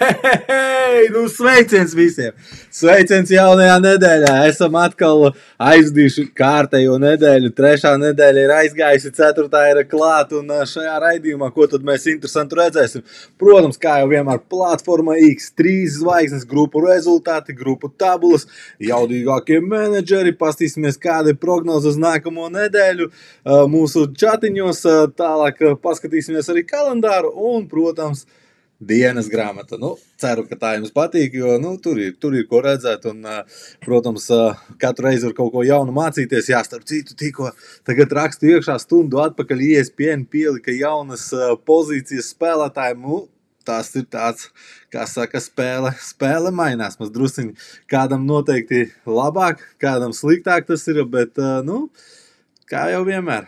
Hei, nu sveiciens visiem! Sveiciens jaunajā nedēļā! Esam atkal aizdījuši kārtējo nedēļu. Trešā nedēļa ir aizgājusi, ceturtā ir klāt. Un šajā raidījumā, ko tad mēs interesantu redzēsim? Protams, kā jau vienmēr, platforma X, 3 zvaigznes, grupu rezultāti, grupu tabulas, jaudīgākie menedžeri. Pastīsimies, kāda ir prognoze uz nākamo nedēļu. Mūsu čatiņos tālāk paskatīsimies arī kalendāru un, protams, dienas grāmata. Ceru, ka tā jums patīk, jo tur ir ko redzēt. Un, protams, katru reizi var kaut ko jaunu mācīties. Jā, starp citu, tikko tagad rakstu iekšā stundu atpakaļ ESPN pielika jaunas pozīcijas spēlētājiem. Tas ir tāds, kā saka, spēle mainās. Mēs drusciņi kādam noteikti labāk, kādam sliktāk tas ir, bet, kā jau vienmēr,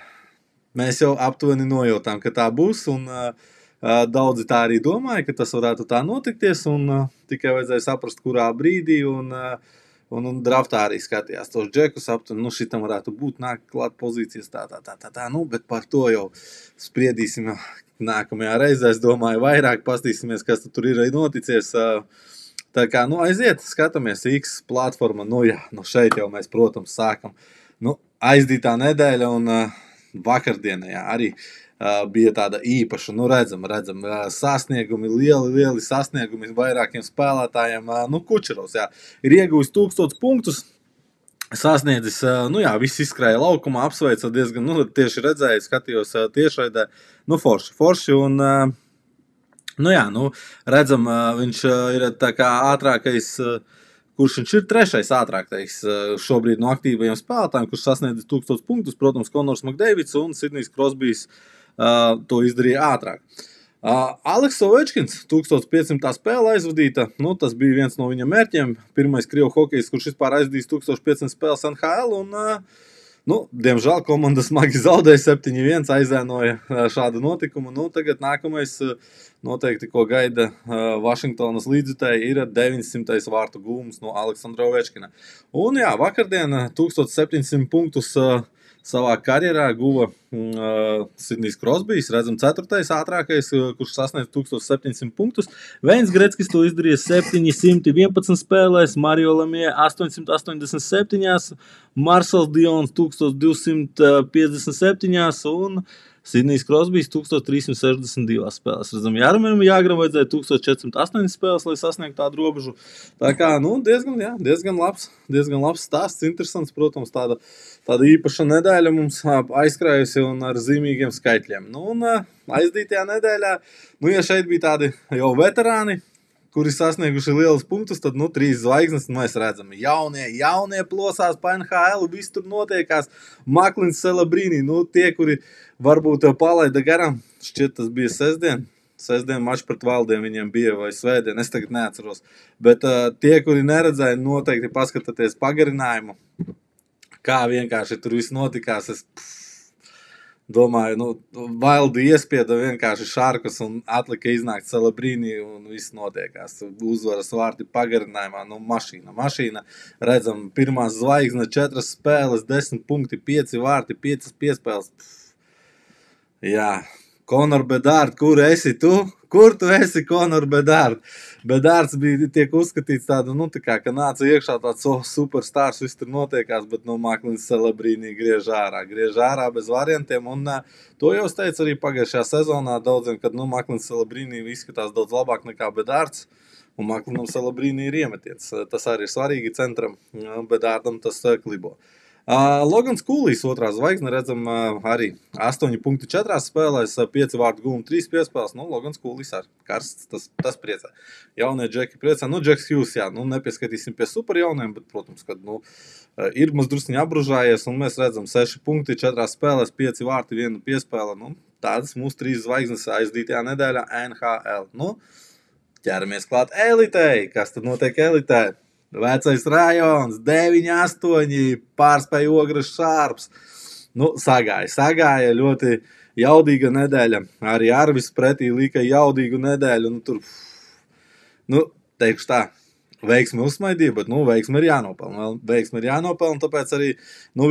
mēs jau aptuveni nojautām, ka tā būs, un daudzi tā arī domāja, ka tas varētu tā notikties, un tikai vajadzēja saprast, kurā brīdī, un draftā arī skatījās tos džekus, aptuveni, šitam varētu būt nāk klāt pozīcijas tā, bet par to jau spriedīsim nākamajā reizē, es domāju, vairāk pastīsimies, kas tur ir noticies. Tā kā, aiziet, skatāmies X platforma, šeit jau mēs, protams, sākam. Aizdītā nedēļa un vakardienā, jā, arī bija tāda īpaša, redzam, sasniegumi, lieli sasniegumi vairākiem spēlētājiem. Kučerovs, jā, ir ieguvis 1000 punktus, sasniedzis, viss izskrēja laukumā, apsveica diezgan, tieši redzēju, skatījos tiešraidē, forši, un, redzam, viņš ir tā kā ātrākais, kurš viņš ir trešais ātrākais šobrīd no aktīvajiem spēlētājiem, kurš sasniedz 1000 punktus, protams, Konors Makdeivids un Sidnijs Krosbijs to izdarīja ātrāk. Aleks Ovečkins, 1500 spēle aizvadīta, tas bija viens no viņa mērķiem, pirmais krievu hokejs, kurš vispār aizdīs 1500 spēles NHL, un, diemžēl komanda smagi zaudēja 7-1, aizēnoja šādu notikumu, tagad nākamais noteikti, ko gaida Vašingtonas līdzjutēji, ir 900. vārtu gūms no Aleksandra Ovečkina. Un jā, vakardien 1700 punktus savā karjerā guva Sidnijs Krosbijs, redzam, 4. ātrākais, kurš sasniedz 1700 punktus. Veins Greckis to izdarīja 711 spēlēs, Mario Lemie 887, Marsals Dions 1257 un Sidnijs Krosbijs 1362 spēlēs. Redzam, Jāramam Jāgram vajadzēja 1408 spēles, lai sasniegtu tādu robežu. Tā kā, diezgan labs stāsts, interesants, protams, tāda īpaša nedēļa mums aizkrājusi un ar zīmīgiem skaitļiem. Un aizdītajā nedēļā, ja šeit bija tādi jau veterāni, kuri sasnieguši lielus punktus, tad 3 zvaigznes mēs redzam. Jaunie plosās pa NHL, viss tur notiekās. Maklins, Celebrīni, tie, kuri varbūt palaida garām, šķiet tas bija sestdien mačs pret Valdiem viņiem bija, vai svētdien, es tagad neatceros. Bet tie, kuri neredzēja, noteikti paskatāties pagarinājumu, kā vienkārši tur viss notikās. Es domāju, Valdi iespieda vienkārši šarkus un atlika iznākt Celebrīni un viss notiekās. Uzvaras vārti pagarinājumā, mašīna. Redzam, pirmās zvaigznes, 4 spēles, 10 punkti, 5 vārti, 5 piespēles. Jā, Konor Bedard, kur esi tu? Kur tu esi, Konor Bedard? Bedards bija tiek uzskatīts tādu, ka nāca iekšā tāds superstārs, viss tur notiekās, bet Maklins Celebrīni griež ārā bez variantiem, un to jau es teicu arī pagājušajā sezonā daudziem, kad Maklins Celebrīni izskatās daudz labāk nekā Bedards, un Maklinam Celebrīni ir iemetiens. Tas arī ir svarīgi centram, Bedardam tas klibo. Logans Kūlijs, 2. zvaigzne, redzam, arī 8 punkti 4 spēlēs, 5 vārtu gūmu, 3 piespēles. Logans Kūlijs arī karsts, tas priecē. Jaunie džeki priecē. Džeks Hughes, jā, nepieskatīsim pie super jauniem, bet, protams, kad, ir mums drusciņi apbružājies, un mēs redzam 6 punkti 4 spēlēs, 5 vārti, 1 piespēle. Tādas mūsu 3 zvaigznes aizdītajā nedēļā NHL. Ķeramies klāt elitei. Kas tad notiek elitei? Vecais rajons, 9-8, pārspēja Ogres Šārps. Sagāja ļoti jaudīga nedēļa. Arī Arvis pretī lika jaudīgu nedēļu. Teikšu tā, veiksmi uzsmaidīja, bet, veiksmi ir jānopelna. Veiksmi ir jānopelna, tāpēc arī,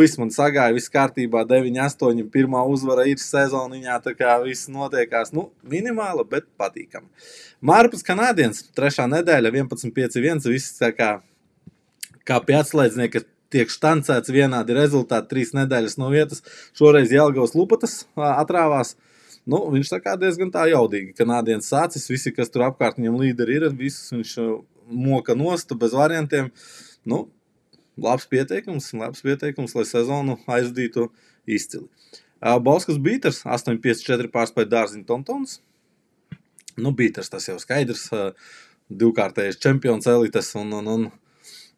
viss man sagāja, viss kārtībā, 9-8, pirmā uzvara ir sezoniņā, tā kā viss notiekās, minimāli, bet patīkami. Mārpus Kanādiens, 3. nedēļa, 11-5-1, viss tā kā pie atslēdznieka tiek štancēts vienādi rezultāti, 3 nedēļas no vietas. Šoreiz Jelgavas Lupatas atrāvās. Viņš tā kā diezgan tā jaudīgi. Kanādiens sācis, visi, kas tur apkārt viņam līderi ir, visus viņš moka nostu bez variantiem. Labs pieteikums, lai sezonu aizdītu izcili. Bauskas Beaters, 8-5-4 pārspēja Dārziņu Tontons. Beaters tas jau skaidrs, divkārtējais čempions elites un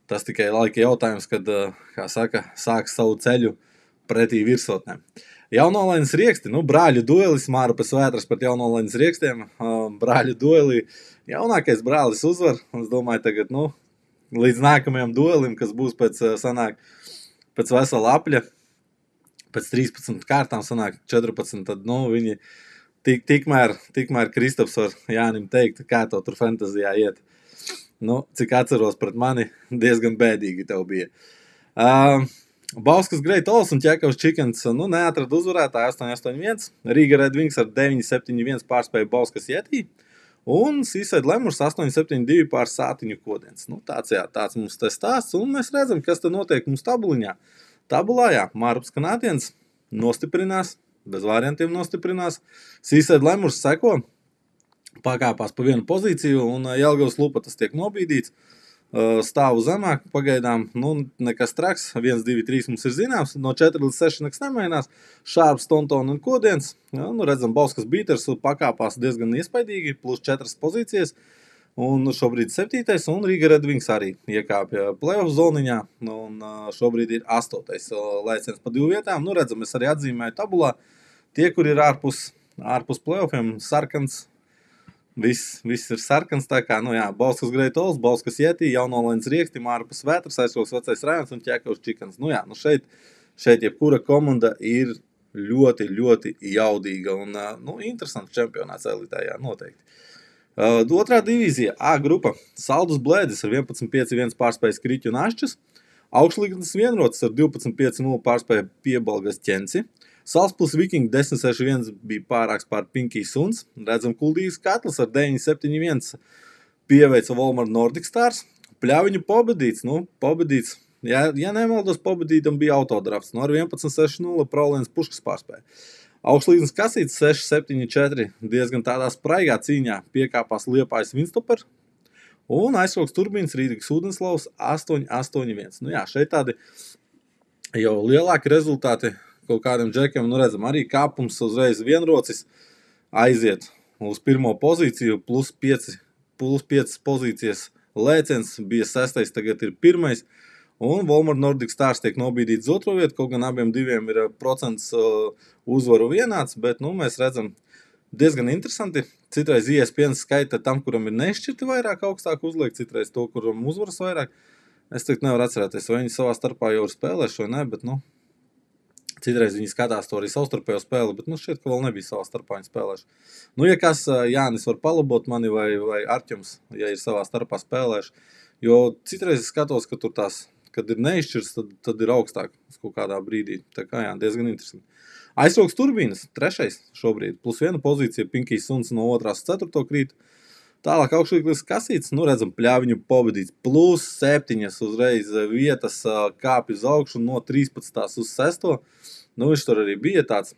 tas tikai laika jautājums, kad, sāks savu ceļu pretī virsotnēm. Jaunolainas rieksti, brāļu duelis, Mārupes Vētras pret Jaunolainas riekstiem, brāļu duelī, jaunākais brālis uzvar, es domāju tagad, līdz nākamajam duelim, kas būs pēc vesela apļa, pēc 13 kārtām sanāk 14, tad, viņi tikmēr Kristaps var Jānim teikt, kā tev tur fantazijā iet. Cik atceros pret mani, diezgan bēdīgi tev bija. Bauskas Great Ols un Ķekavs Čikens neatrada uzvarētāju 8-8-1. Rīga Red Wings ar 9-7-1 pārspēja Bauskas Jetī. Un Seaside Lemurs 8-7-2 pār Sātiņu Kodens. Tāds mums te stāsts. Un mēs redzam, kas te notiek mums tabuliņā. Tabulā, Mārupes Kanādiens nostiprinās, bez variantiem nostiprinās. Seaside Lemurs seko, pakāpās pa vienu pozīciju un Jelgavas Lupatas tiek nobīdīts. Stāvu zemāk pagaidām, nekas traks, 1, 2, 3 mums ir zināms, no 4 līdz 6 nekas nemainās, Šārps, Tontona un Kodiens, redzam, Bauskas Beaters pakāpās diezgan iespaidīgi, plus 4 pozīcijas, un šobrīd 7. un Rīga Red Wings arī iekāpja playoff zoniņā, un šobrīd ir 8. lēciens pa 2 vietām, redzam, es arī atzīmēju tabulā, tie, kur ir ārpus playoffiem, sarkans, Viss ir sarkans, tā kā, Bauskas Great Ols, Bauskas Jetī, Jaunolainas rieksti, Mārupes Vētras, Aizkoks Vecais rajons un Ķekavs Čikens. Šeit jebkura komanda ir ļoti, ļoti jaudīga un, interesants čempionāts elitē, noteikti. Otrā divīzija, A grupa, Saldus Blēdis ar 11-5-1 pārspējas Kriķu un Ašķis, Augšlīgnes Vienrocis ar 12-5-0 pārspēja Piebalgas Ķenci, Salspils Viking 10-6-1 bija pārāks pār Pinkī Suns. Redzam, Kuldīgas Katls ar 9-7-1 pieveica Volmar Nordic Stars. Pļaviņu pobedīts. Ja nemaldos, pobedītam bija autodrafts. Ar 11-6-0 Prolēns Puškas pārspēja. Augšlīgnes Kasīts 6-7-4 diezgan tādā spraigā cīņā piekāpās Liepājas Vinstoper. Un Aizkoks Turbīns Rīgas Ūdenslavs 8-8-1. Šeit tādi jau lielāki rezultāti kaut kādiem džekiem, redzam, arī kāpums uzreiz Vienrocis aiziet uz pirmo pozīciju, plus 5 pozīcijas lēciens, bija 6, tagad ir 1. Un Volmar Nordic Stars tiek nobīdīts uz 2. vietu, kaut gan abiem diviem ir procents uzvaru vienāds, bet, mēs redzam, diezgan interesanti. Citreiz ESPN skaita tam, kuram ir nešķirti vairāk augstāk uzliek, citreiz to, kuram uzvaras vairāk. Es tagad nevaru atcerēties, vai viņi savā starpā jau ir spēlējuši vai ne, bet, citreiz viņi skatās to arī savstarpējo spēli, bet šķiet, ka vēl nebija savā starpā viņi spēlējuši. Ja kas Jānis var palabot mani vai Arķums, ja ir savā starpā spēlējuši, jo citreiz es skatos, ka tur tās, kad ir neizšķirs, tad ir augstāk uz kaut kādā brīdī. Tā kā diezgan interesanti. Aizkoks Turbīnas, 3. šobrīd, plus 1 pozīcija, Pinkīs Suns no 2. uz 4. krīt. Tālāk Augšlīgnes Kasīts, redzam, Pļaviņu pobedīts, plus 7 uzreiz vietas kāpj uz augšu no 13. uz 6. Viņš tur arī bija tāds,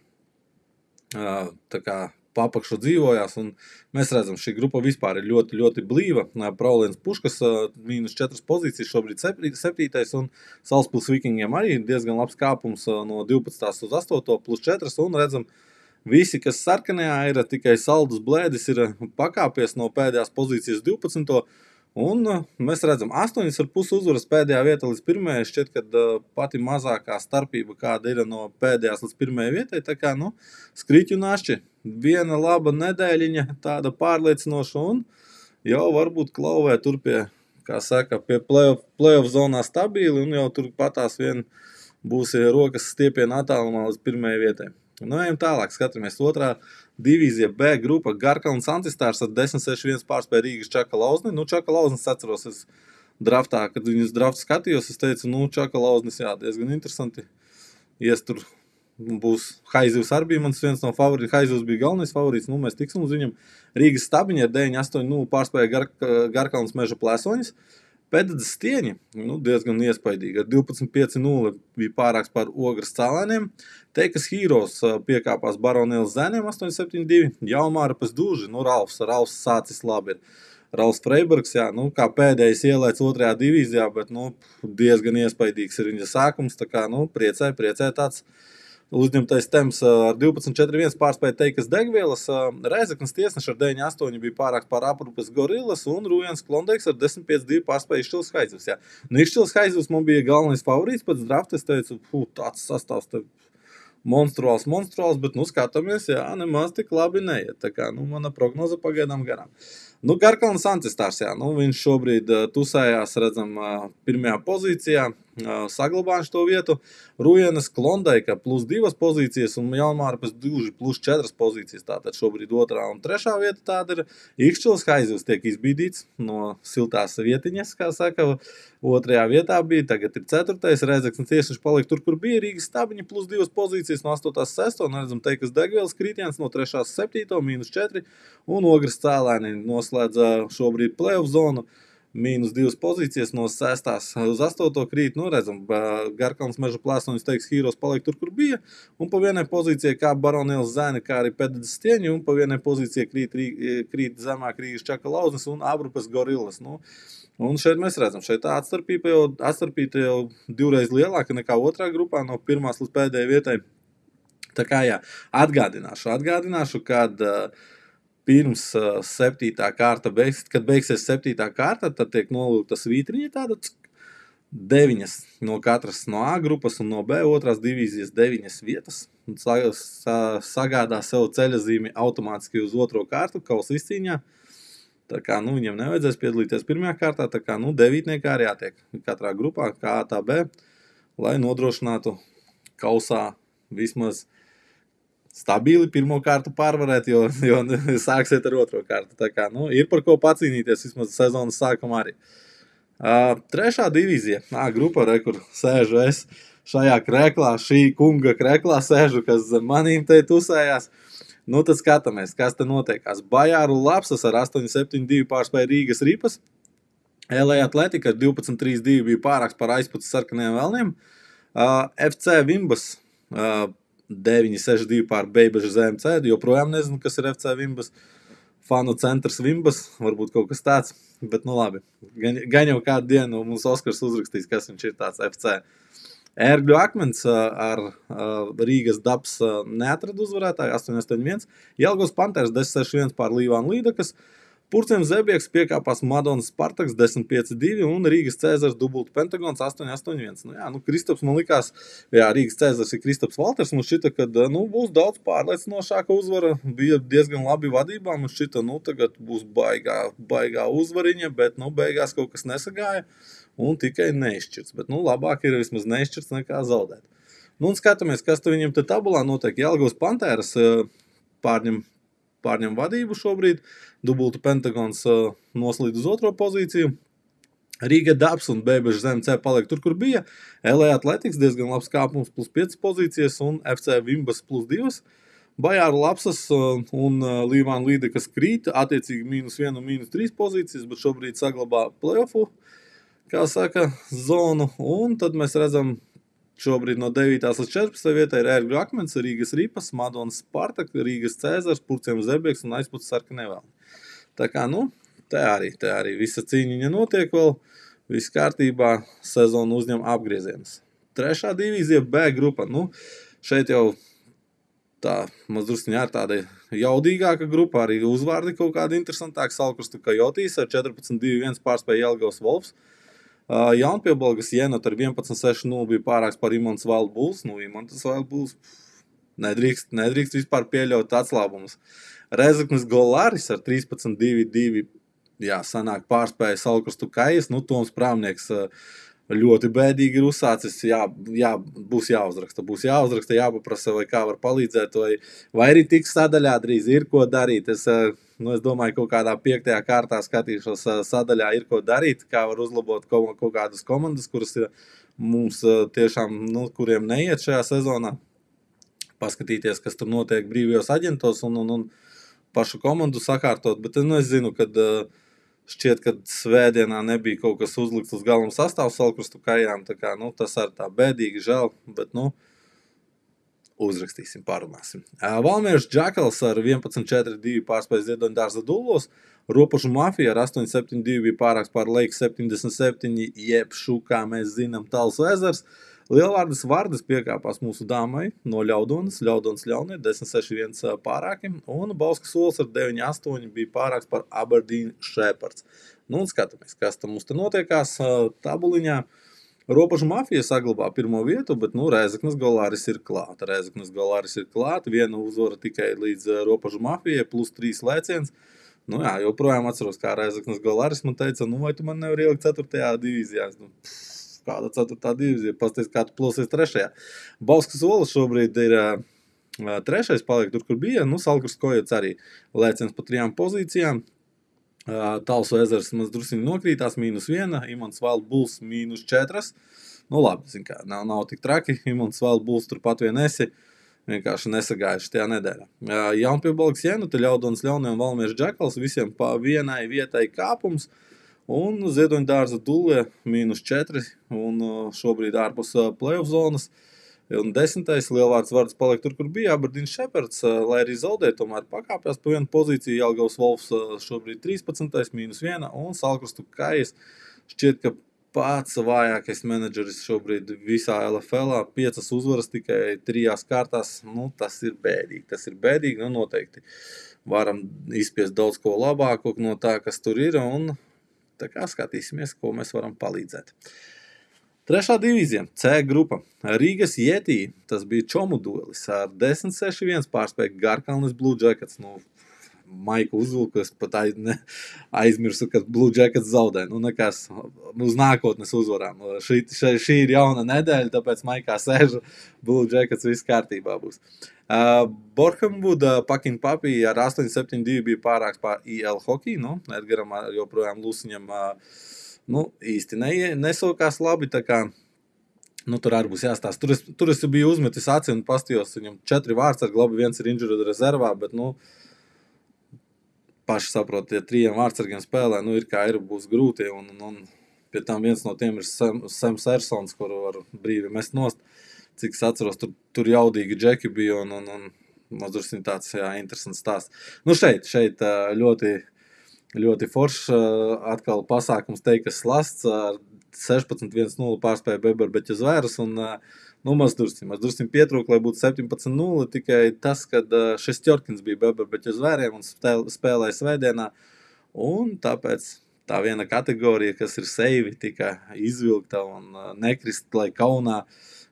tā kā papakšu dzīvojās, un mēs redzam, šī grupa vispār ir ļoti, ļoti blīva. Prolēns Puškas mīnus 4 pozīcijas, šobrīd 7. un Salspils Vikingiem arī diezgan labs kāpums no 12. uz 8. plus 4. un redzam, visi, kas sarkanajā ir, tikai Saldus Blēdis ir pakāpies no pēdējās pozīcijas 12. Un mēs redzam, 8,5 uzvaras pēdējā vieta līdz 1. Šķiet, ka pati mazākā starpība, kāda ir no pēdējās līdz 1. vietai. Tā kā, Skriķi un Ašķi, viena laba nedēļiņa, tāda pārliecinoša un jau varbūt klauvē tur pie, pie playoff zonā stabili un jau tur patās vien būs rokas stiepiena attālumā līdz 1. vietai. Ejam tālāk, skatāmies 2. divīzija B grupa, Garkalns Antistārs ar 10-6-1 pārspēja Rīgas Čaka Lauzni. Čaka Lauznis atceros, es draftā, kad viņus draftu skatījos, es teicu, Čaka Lauznis, jā, diezgan interesanti. Ies tur būs Haizivs arī bija mans viens no favorītiem. Haizivs bija galvenais favorīts, mēs tiksim uz viņam. Rīgas Stabiņi ar 9-8-0 pārspēja Garkalnas Meža Plēsoņas. Pēdējais Stieņi, diezgan iespaidīgi. Ar 12-5-0 bija pārāks par Ogras Cēlēniem. Teikas Heroes piekāpās Baronēlas Zēniem 8-7-2. Jaunmāra pēc Dūži, Ralfs sācis labi ir. Ralfs Freiburgs, jā, kā pēdējais ielēts 2. divīzijā, bet, diezgan iespaidīgs ir viņa sākums, tā kā, priecē tāds uzņemtais temps ar 12-4-1 pārspēja Teikas Degvielas. Rēzeknes Tiesneši ar 9-8 bija pārāks par Aprupes Gorillas un Rujens Klondeiks ar 10-5-2 pārspēja Išķils Haizivs. Jā. Išķils Haizivs man bija galvenais favorīts pēc drafta. Es teicu, tāds sastāvs tev monstruāls, bet, skatāmies, jā, nemaz tik labi neiet. Tā kā, mana prognoze pagaidām garām. Garkalnas Antistārs, jā, viņš šobrīd tusējās, redzam, pirmajā pozīcijā, saglabājuši to vietu. Rujenas Klondeika +2 pozīcijas un Jaunmāra pēc Dūži +4 pozīcijas. Tātad šobrīd 2. un 3. vieta tāda ir. Ikšķils Haizivs tiek izbīdīts no siltās vietiņas, kā saka. 2. vietā bija, tagad ir 4. Rēzeknes Tiesneši paliek tur, kur bija. Rīgas Stabiņi +2 pozīcijas no 8. 6. Un redzam, Teikas Degvielas krītienas no 3. 7. -4. Un Ogras Cēlēni noslēdz šobrīd playoff zonu. -2 pozīcijas no 6. uz 8. krīt. Redzam, Garkalnas Meža Plēsoņas Teikas Heroes paliek tur, kur bija. Un pa vienai pozīcijai kā Baronēlas Zēni, kā arī Pēdējais Stieņi. Un pa vienai pozīcijai krīt zemāk Rīgas Čaka Lauznis un Aprupes Gorillas. Un šeit mēs redzam, šeit tā atstarpība jau 2 reizes lielāka nekā 2. grupā no 1. līdz pēdējai vietai. Tā kā jā, atgādināšu, kad pirms 7. kārta kad beigsies 7. kārta, tad tiek nolūkta svītriņa tāda 9 no katras no A grupas un no B 2. divīzijas 9 vietas. Sagādā sev ceļazīmi automātiski uz 2. kārtu, kausa izcīņā. Tā kā, viņam nevajadzēs piedalīties 1. kārtā, tā kā, 9. arī jātiek katrā grupā, kā A, tā B, lai nodrošinātu kausā vismaz stabili 1. kārtu pārvarēt, jo sāksiet ar 2. kārtu. Tā kā, ir par ko pacīnīties vismaz sezonas sākumā arī. 3. divīzija, grupa, kur sēžu es šajā kreklā, šī kunga kreklā sēžu, kas manīm te tusējās. Tad skatāmies, kas te notiekās. Bajāru Lapsas ar 8-7-2 pārspēja Rīgas Ripas. LA Atletika ar 12-3-2 bija pārāks par aizpuces sarkaniem velniem. FC Vimbas 9-6-2 pār Beibežu ZMC. Joprojām nezinu, kas ir FC Vimbas. Fanu centrs Vimbas, varbūt kaut kas tāds. Bet labi, gan jau kādu dienu mums Oskars uzrakstīs, kas viņš ir tāds FC. Ērgļu Akmens ar Rīgas Dabs neatrada uzvarētāju 8-8-1. Jelgavas Panthers 10-6-1 pār Līvānu Līdakas. Purcēm Zebieks piekāpās Madonas Spartaks 10-5-2 un Rīgas Cēzars dubult Pentagons 8-8-1. Kristaps man likās, Rīgas Cēzars ir Kristaps Valters. Man šķita, ka būs daudz pārliecinošāka uzvara. Bija diezgan labi vadībā. Man šķita, tagad būs baigā uzvariņa, bet beigās kaut kas nesagāja. Un tikai neizšķirts, bet labāk ir vismaz neizšķirts nekā zaudēt. Un skatāmies, kas te viņam te tabulā notiek. Jelgavas Panthers pārņem vadību šobrīd, dubultu Pentagons noslīd uz 2. pozīciju. Rīga Dabs un Beibeža ZMC paliek tur, kur bija. LA Athletics diezgan labs kāpums +5 pozīcijas un FC Vimbas +2. Bajāru Lapsas un Līvānu Līdakas krīt, attiecīgi -1 un -3 pozīcijas, bet šobrīd saglabā playoffu. Kā saka, zonu, un tad mēs redzam, šobrīd no 9. līdz 14. vietai ir Ērgļu Akmens, Rīgas Ripas, Madonas Spartak, Rīgas Cēzars, Purcēm Zebieks un aizpuces sarkanie velni. Tā kā, te arī visa cīņiņa notiek vēl, viss kārtībā, sezonu uzņem apgriezienus. 3. divīzija B grupa, šeit jau tā mazdrusciņā ir tāda jaudīgāka grupa, arī uzvārdi kaut kādi interesantāki. Salkrustu Kajotīs ar 14-2-1 pārspēja Jelgavas Wolfs. Jaunpiebalgas Jenot ar 11-6-0 bija pārāks par Imantas Wild Bulls. Imantas Wild Bulls nedrīkst vispār pieļaut atslābumus. Rēzeknes Golaris ar 13-2-2 sanāk pārspēja Salkrustu Kajas. Toms Prāvnieks ļoti bēdīgi ir uzsācis, būs jāuzraksta, jāpaprasa, vai kā var palīdzēt, vai arī tiks sadaļā drīz ir ko darīt. Es domāju, kaut kādā 5. kārtā skatīšos sadaļā ir ko darīt, kā var uzlabot kaut kādas komandas, kuras ir mums tiešām, kuriem neiet šajā sezonā. Paskatīties, kas tur notiek brīvajos aģentos un pašu komandu sakārtot, bet es zinu, kad šķiet, ka svētdienā nebija kaut kas uzlikts uz galuma sastāvu Salkrustu kājām, tā kā, tas ar tā bēdīgi žēl, bet, uzrakstīsim, pārunāsim. Valmieras Džakals ar 11-4-2 pārspēja Ziedoņdārza Dullos, Ropažu Mafija ar 8-7-2 bija pārāks pār Leiks 77, jeb kā mēs zinām, Tals Ezers. Lielvārdas Vārdas piekāpās mūsu dāmai no Ļaudonas Ļaunie 10-6-1 pārākim, un Bauskas Ols ar 9-8 bija pārāks par Aberdeen Shepherds. Un skatāmies, kas tam mums te notiekās tabuliņā. Ropažu Mafija saglabā pirmo vietu, bet Rēzeknes Golāris ir klāt. Viena uzvara tikai līdz Ropažu Mafijai, plus 3 lēciens. Joprojām atceros, kā Rēzeknes Golāris man teica, vai tu man nevar ielikt 4. divīzijā. Kāda 4. divīzija, pasties, kā tu plosies 3. Bauskas Olas šobrīd ir 3. paliek tur, kur bija. Salkrusts Kojets arī lēciens pa 3 pozīcijām. Talsu Ezers maz drusiņi nokrītās, -1, Imants Wild Bulls -4. Labi, zin kā, nav tik traki. Imants Wild Bulls turpat vien esi. Vienkārši nesagājuši tajā nedēļā. Jaunpiebalgs Jenuta, Ļaudonas Ļaunie un Valmieras Džakals visiem pa vienai vietai kāpums. Un Ziedoņdārza Dullie -4 un šobrīd ārpus playoff zonas. Un 10. Lielvārdas Vārds paliek tur, kur bija Aberdeen Shepherds, lai arī zaudē, tomēr pakāpjas pa vienu pozīciju. Jelgavas Wolfs šobrīd 13. -1 un Salkrustu Kājas šķiet, ka pats vājākais menedžeris šobrīd visā LFL-ā, 5 uzvaras tikai 3 kārtās. Tas ir bēdīgi, noteikti varam izspiest daudz ko labāko no tā, kas tur ir, un tā kā skatīsimies, ko mēs varam palīdzēt. 3. divīzija, C grupa. Rīgas Jetī, tas bija čomu duelis ar 10-6-1 pārspēja Garkalnes Blue Jackets. Maiku uzvilku, es pat aizmirsu, ka Blue Jackets zaudē. Nekas uz nākotnes uzvarām. Šī ir jauna nedēļa, tāpēc Maikā sēžu Blue Jackets viss kārtībā būs. Borhamvuda Pakin Papi ar 8-7-2 bija pārāks pār IL Hockey. Edgaram joprojām Lusiņam īsti nesokās labi, tā kā tur arī būs jāstāst. Tur es biju uzmetis aci un pastījos, viņam 4 vārdsargi, labi, viens ir injured rezervā, bet, paši saprot, ja 3 vārdsargiem spēlē, ir kā ir, būs grūti, un pie tam viens no tiem ir Sams Ersons, kuru var brīvi mest nost. Cik es atceros, tur jaudīgi džeki bija, un mazliet tāds, interesants stāsts. Šeit ļoti foršs atkal pasākums Teikas Slasts ar 16-1-0 pārspēja Beberbeķa Zvērus, un maz drusciņ pietrūk, lai būtu 17-0, tikai tas, kad Šestjorkins bija Beberbeķa Zvēriem un spēlēja svētdienā, un tāpēc tā viena kategorija, kas ir seivi, tika izvilkta un nekrist, lai kaunā,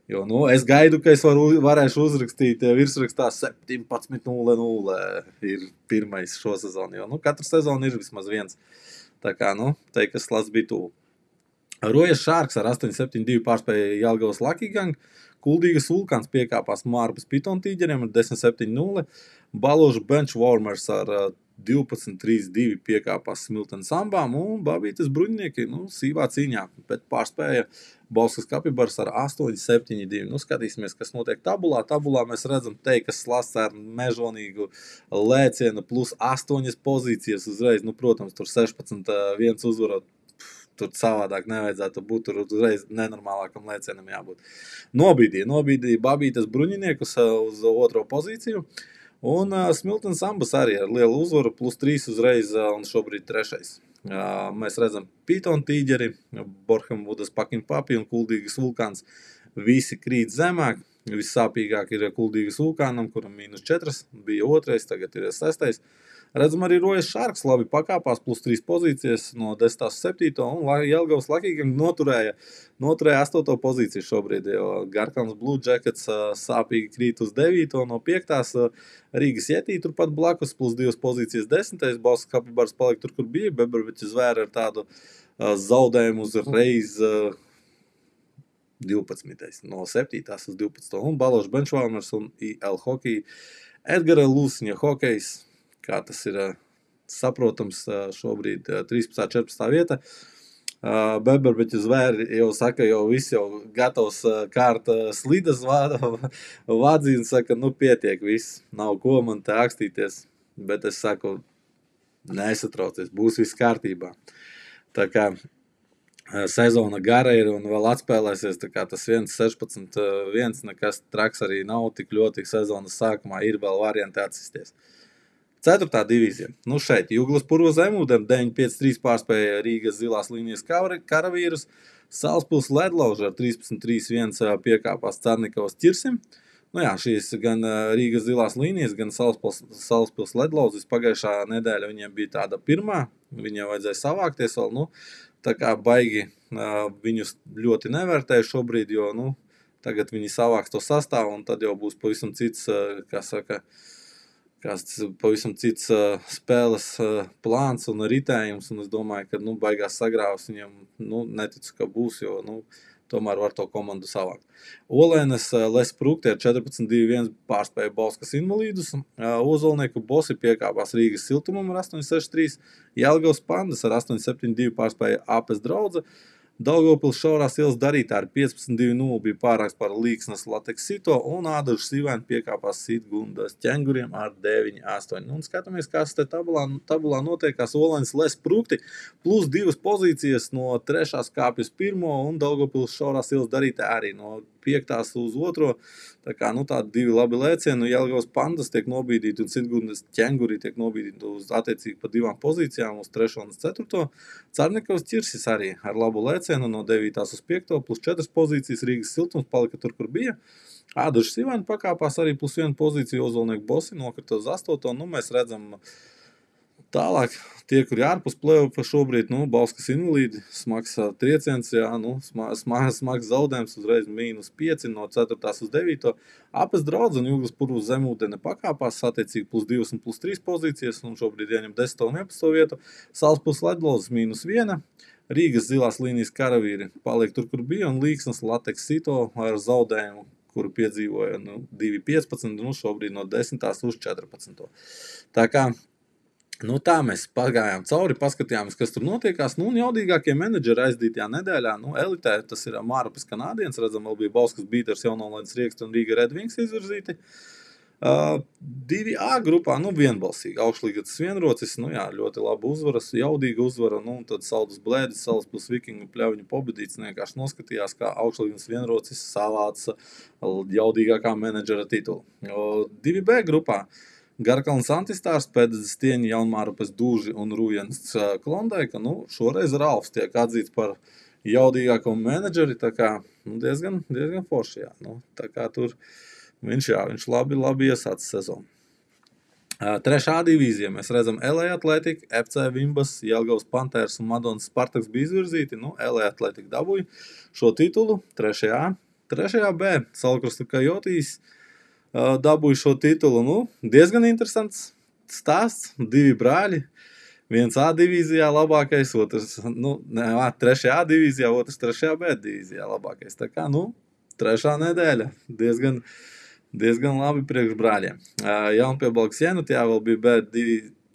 jo, es gaidu, ka es varēšu uzrakstīt virsrakstā 17-0 ir pirmais šo sezonu, jo, katru sezonu ir vismaz viens. Tā kā, Teikas Slasts bija tuvu. Rojas Sharks ar 8-7-2 pārspēja Jelgavas Lucky Gang, Kuldīgas Vulkāns piekāpās Mārbas Piton Tīģeriem ar 10-7-0, Baložu Bench Warmers ar 12-3-2 piekāpās Smiltenes Ambām, un Babītes Bruņinieki, sīvā cīņā, bet pārspēja Bauskas Kapibars ar 8-7-2. Skatīsimies, kas notiek tabulā. Tabulā mēs redzam Teikas Slasts ar mežonīgu lēcienu plus 8 pozīcijas uzreiz. Protams, tur 16-1 uzvarot. Tur savādāk nevajadzētu būt, tur uzreiz nenormālākam lēcienam jābūt. Nobīdīja Babītes Bruņiniekus uz 2. pozīciju, un Smiltenes Ambas arī ar lielu uzvaru, plus 3 uzreiz, un šobrīd 3. Mēs redzam Piton Tīģeri, Borhamvudas Pakin Papi un Kuldīgas Vulkāns. Visi krīt zemāk, vissāpīgāk ir Kuldīgas Vulkānam, kuram -4, bija 2, tagad ir 6. Redzam, arī Rojas Sharks labi pakāpās, plus 3 pozīcijas no 10. 7. un Jelgavas Lucky Gang noturēja 8. pozīciju šobrīd, jo Garkalnes Blue Jackets sāpīgi krīt uz 9. no 5. Rīgas Jetī turpat blakus, plus 2 pozīcijas 10. Bauskas Kapibars paliek tur, kur bija, Beberbeķa Zvēri ar tādu zaudējumu uzreiz 12. No 7. uz 12. Un Balošs benchwarmers un IL hockey. Edgara Lūsņa hokejs, kā tas ir saprotams, šobrīd 13. 14. vieta. Beberbeķu zvēri jau saka, jau viss jau gatavs kārt slidas vādzīns, saka, nu pietiek viss, nav ko man te akstīties, bet es saku, nesatraucies, būs viss kārtībā. Tā kā sezona gara ir un vēl atspēlēsies, tā kā tas 1-16-1, nekas traks arī nav, tik ļoti sezonas sākumā ir vēl varianti atsisties. 4. divīzija. Nu šeit Juglas Purva Zemūdens 9-5-3 pārspēja Rīgas Zilās līnijas karavīrus. Salaspils Ledlauži ar 13-3-1 piekāpās Carnikovas Ķirsim. Nu jā, šīs gan Rīgas Zilās līnijas, gan Salaspils Ledlauzis pagājušā nedēļa viņiem bija tāda pirmā. Viņiem vajadzēja savākties vēl, nu, tā kā baigi viņus ļoti nevērtēju šobrīd, jo, nu, tagad viņi savāks to sastāvu un tad jau būs pavisam cits, pavisam cits spēles plāns un ritējums, un es domāju, ka, nu, baigās sagrāvs viņam, nu, neticu, ka būs, jo, nu, tomēr var to komandu savākt. Olēnes Lesprukti ar 14-2-1 pārspēja Bauskas Invalīdus, Ozolnieku Bosi piekāpās Rīgas Siltumam ar 8-6-3, Jelgavas Pandas ar 8-7-2 pārspēja Apes Draudze, Daugavpils Šaurās ielas darītā ar 15-2-0 bija pārāks par Līksnas Lateks Sito un Ādažu Sīvēni piekāpās Sitgundas Ķenguriem ar 9-8. Un skatāmies, kas te tabulā notiekās. Olēnes Lesprukti plus 2 pozīcijas no 3. kāpjas 1. un Daugavpils Šaurās ielas darītā arī no 5. uz 2. Tā kā, nu, tādi 2 labi lēcieni, Jelgavas Pandas tiek nobīdīti un Sitgundas Ķenguri tiek nobīdīti uz attiecīgi pa 2 pozīcijām uz 3. un 4. Carnikovas Ķirsis arī ar labu lēcienu no 9. uz 5. plus 4 pozīcijas, Rīgas Siltums palika tur, kur bija. Ādažu Sīvēni pakāpās arī plus 1 pozīciju, Ozolnieku Bosi nokrita uz 8. Nu, mēs redzam tālāk, tie, kuri ārpus play-offa šobrīd, nu, Bauskas Invalīdi, smags trieciens, jā, nu, smags zaudējums, uzreiz -5 no 4. uz 9. Apes Draudze un Juglas Purva Zemūdene pakāpās, attiecīgi plus 2 un plus 3 pozīcijas, un šobrīd ieņem 10. un 11. vietu. Salaspils Ledlauzis -1. Rīgas Zilās līnijas karavīri paliek tur, kur bija, un Līksnas Lateks Sito ar zaudējumu, kuru piedzīvoja 2-15, nu šobrīd no 10. uz 14. Tā kā, nu tā mēs pagājām cauri, paskatījāmies, kas tur notiekās, nu un jaudīgākie menedžeri aizdītajā nedēļā, nu elitē, tas ir Mārupis kanādiens, redzam, vēl bija Bauskas Bīters, Jaunolainas Rieksti un Rīga Red Wings izvirzīti. 2A grupā, nu, vienbalsīgi, Augšlīgas Vienrocis, nu jā, ļoti laba uzvaras, jaudīga uzvara, nu, un tad Saldus Blēdis, Salaspils Vikingu Pļauņu Pobedīts vienkārši noskatījās, kā Augšlīgas Vienrocis savāca jaudīgākā menedžera titulu. 2B grupā Garkalns Antistārs, Pēdedzes Tieņi, Jaunmārupes Dūži un Rujens Klondaika, nu, šoreiz Ralfs tiek atzīts par jaudīgāko menedžeri, tā kā, nu, diezgan forši, jā, nu, tā kā tur viņš labi iesāca sezonu. 3. divīzija mēs redzam LA Athletic, FC Vimbas, Jelgavas Panthers un Madonas Spartaks bija izvirzīti. Nu, LA Athletic dabūja šo titulu 3. 3B Salkrusta Kajotīs dabūja šo titulu. Nu, diezgan interesants stāsts, 2 brāļi. Viens A divīzijā labākais, otrs, nu, 3. divīzijā, otrs 3B divīzijā labākais. Tā kā, nu, 3. nedēļa diezgan labi priekš brāļiem. Jaunpiebalgs Jenutjā vēl bija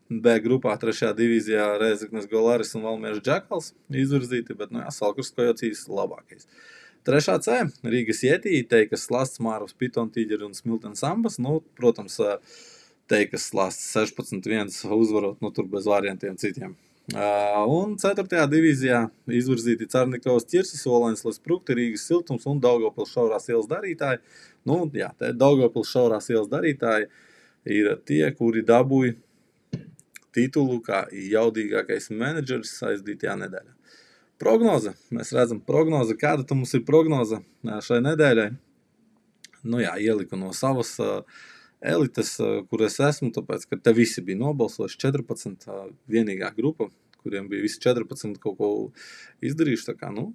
B grupā 3. divīzijā Rēzeknes Golaris un Valmieras Džakals izvirzīti, bet, nu jā, Salkurs Kojocīs labākais. 3C Rīgas Jetī, Teikas Slasts, Mārvas Pitontīģeri un Smiltens Ambas. Nu, protams, Teikas Slasts 16-1 uzvarot, nu tur bez variantiem citiem. Un 4. divīzijā izvirzīti Carnikovas Ķirsis, Olēnes Lesprukti, Rīgas Siltums un Daugavpils Šaurās ielas darītāji. Nu, jā, te Daugavpils Šaurās ielas darītāji ir tie, kuri dabūja titulu kā jaudīgākais menedžeris aizdītajā nedēļā. Prognoze. Mēs redzam prognoze. Kāda tu mums ir prognoze šai nedēļai? Nu jā, ieliku no savas elites, kur es esmu, tāpēc, ka te visi bija nobalsojuši 14, vienīgā grupa, kuriem bija visi 14 kaut ko izdarījuši. Tā kā, nu,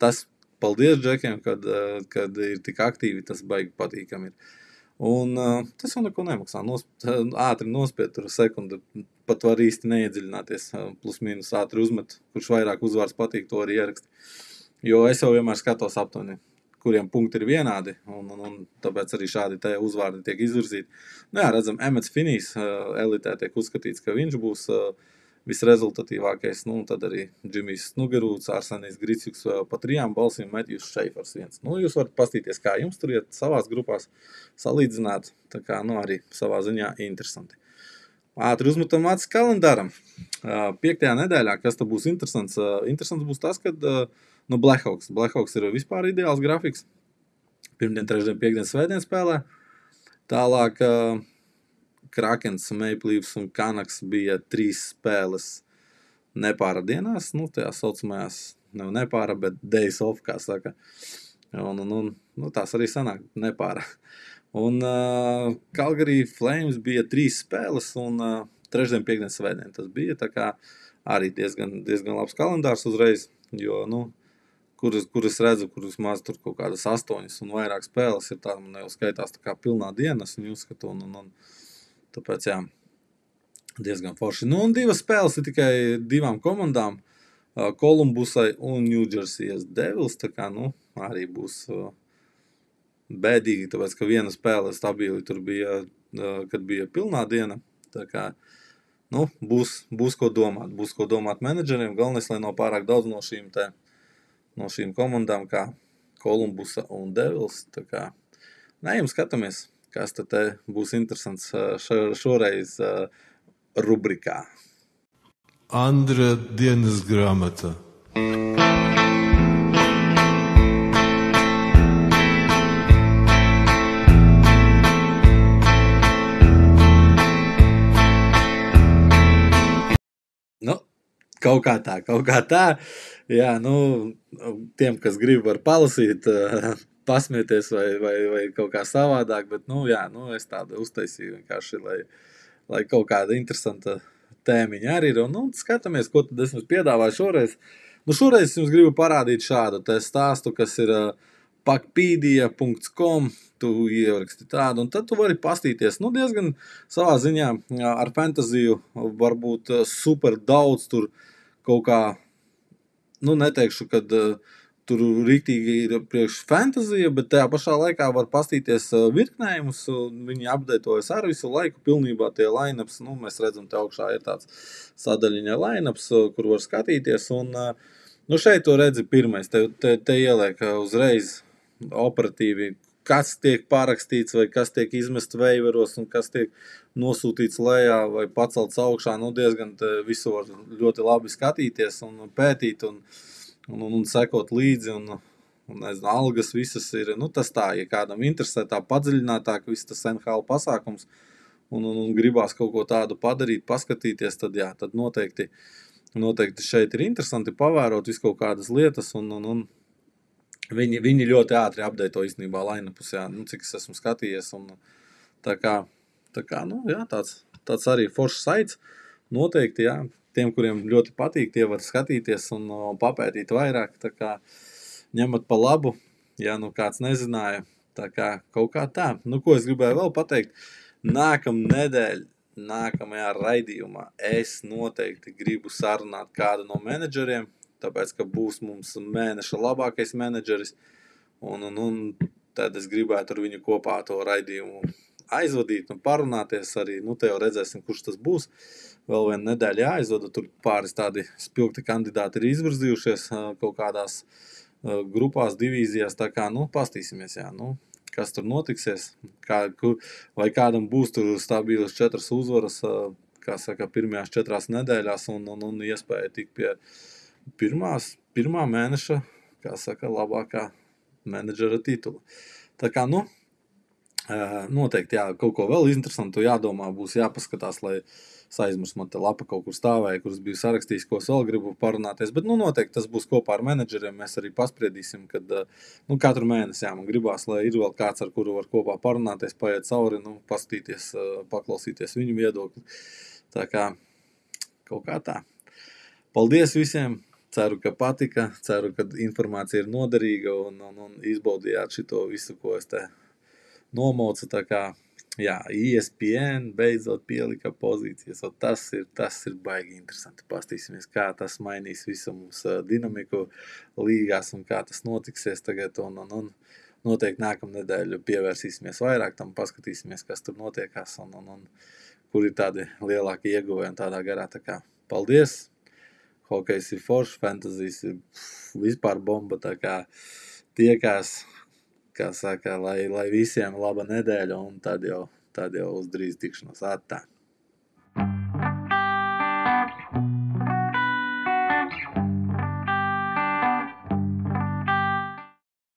tas paldies džekiem, kad ir tik aktīvi, tas baigi patīkami ir. Un tas jau neko nemaksā. Ātri nospied tur sekundi, pat var īsti neiedziļināties, plus mīnus ātri uzmet, kurš vairāk uzvārds patīk, to arī ierakst. Jo es jau vienmēr skatos aptuveni, kuriem punkti ir vienādi, un tāpēc arī šādi te uzvārdi tiek izvirzīti. Nu jā, redzam, Emets Finijs elitē tiek uzskatīts, ka viņš būs visrezultatīvākais, nu, tad arī Džimijs Snugerūts, Arsenijs Griciuks pa 3 balsīm, Metjus Šeifers 1. Nu, jūs varat pastīties, kā jums tur iet savās grupās salīdzināt, tā kā, nu, arī savā ziņā interesanti. Ātri uzmetam acis kalendāram. 5. nedēļā, kas tad būs interesants? Interesants būs tas, kad nu, Blackhawks. Blackhawks ir vispār ideāls grafiks. Pirmdien, trešdien, piekdien, svētdien spēlē. Tālāk Krakens, Maple Leafs un Canucks bija 3 spēles nepāra dienās. Nu, tajā saucamajās, nepāra, bet days off, kā saka. Nu, tās arī sanāk nepāra. Un Calgary Flames bija 3 spēles un trešdien, piekdien, svētdien tas bija. Tā kā arī diezgan labs kalendārs uzreiz, jo, nu, kuras redzu, kuras maz tur kaut kādas 8 un vairāk spēles ir tā, man jau skaitās tā kā pilnā dienas, un uzskatu, un tāpēc, jā, diezgan forši. Nu, un 2 spēles ir tikai 2 komandām, Columbusai un New Jersey's Devils, tā kā, nu, arī būs bēdīgi, tāpēc, ka viena spēle stabili tur bija, kad bija pilnā diena, tā kā, nu, būs ko domāt menedžeriem, galvenais, lai nav pārāk daudz no šīm komandām, kā Columbusa un Devils, tā kā, jums skatāmies, kas tad te būs interesants šoreiz rubrikā. Andra dienas grāmata. Nu, kaut kā tā. Jā, nu, tiem, kas grib var palasīt, pasmieties vai kaut kā savādāk, bet, nu, jā, nu, es tādu uztaisīju vienkārši, lai kaut kāda interesanta tēmiņa arī ir. Un, nu, skatāmies, ko tad es jums piedāvāju šoreiz. Nu, šoreiz jums gribu parādīt šādu te stāstu, kas ir pakpedia.com, tu ieraksti tādu, un tad tu vari pastīties, nu, diezgan savā ziņā ar fantaziju, varbūt super daudz tur kaut kā, nu, neteikšu, kad tur rīktīgi ir priekš fantazija, bet tajā pašā laikā var pastīties virknējumus, viņi apdētojas ar visu laiku, pilnībā tie line-ups, nu, mēs redzam, te augšā ir tāds sadaļiņa line-ups, kur var skatīties, un, nu, šeit to redzi pirmais, te ieliek uzreiz operatīvi, kas tiek pārakstīts, vai kas tiek izmest veiveros, un kas tiek nosūtīts lejā, vai pacelts augšā, nu, diezgan visu var ļoti labi skatīties un pētīt, un sekot līdzi, un nezinu, algas visas ir, nu, tas tā, ja kādam interesē tā padziļinātāk, viss tas NHL pasākums, un gribās kaut ko tādu padarīt, paskatīties, tad jā, tad noteikti šeit ir interesanti pavērot visu kaut kādas lietas, un viņi ļoti ātri apdeito īstenībā line-upus, jā, nu, cik es esmu skatījies, un tā kā, nu, jā, tāds arī foršs saits, noteikti, jā, tiem, kuriem ļoti patīk, tie var skatīties un papētīt vairāk, tā kā ņemat pa labu, ja nu kāds nezināja, tā kā kaut kā tā. Nu, ko es gribēju vēl pateikt, nākamajā raidījumā es noteikti gribu sarunāt kādu no menedžeriem, tāpēc, ka būs mums mēneša labākais menedžeris, un tad es gribētu ar viņu kopā to raidījumu aizvadīt un parunāties arī, nu, te jau redzēsim, kurš tas būs. Vēl viena nedēļa jāaizvada, tur pāris tādi spilgti kandidāti ir izvirzījušies kaut kādās grupās, divīzijās, tā kā, nu, pastīsimies, jā, nu, kas tur notiksies, vai kādam būs tur stabilas 4 uzvaras, kā saka, pirmajās 4 nedēļās, un iespēja tikt pie pirmā mēneša, kā saka, labākā menedžera titula. Tā kā, nu, noteikti, jā, kaut ko vēl interesantu jādomā, būs jāpaskatās, lai aizmirst, man te lapa kaut kur stāvēja, kuras biju sarakstījis, ko es vēl gribu parunāties, bet, nu, noteikti tas būs kopā ar menedžeriem, mēs arī paspriedīsim, kad, nu, katru mēnesi, jā, man gribās, lai ir vēl kāds, ar kuru var kopā parunāties, paiet cauri, nu, paskatīties, paklausīties viņu viedokli, tā kā, kaut kā tā. Paldies visiem! Ceru, ka patika, ceru, ka informācija ir noderīga un izbaudījāt šito visu, ko es te nomaucu, tā kā Jā, ESPN beidzot pielika pozīcijas, un tas ir baigi interesanti. Pastīsimies, kā tas mainīs visu mums dinamiku līgās un kā tas notiksies tagad, un noteikti nākamnedēļ pievērsīsimies vairāk tam, paskatīsimies, kas tur notiekās, un kur ir tādi lielāki ieguvēji un tādā garā. Tā kā paldies! Hokejs ir foršs, fantazijas ir vispār bomba, tā kā tiekās, kā saka, lai visiem laba nedēļa, un tad jau uz drīz tikšanos. Atā!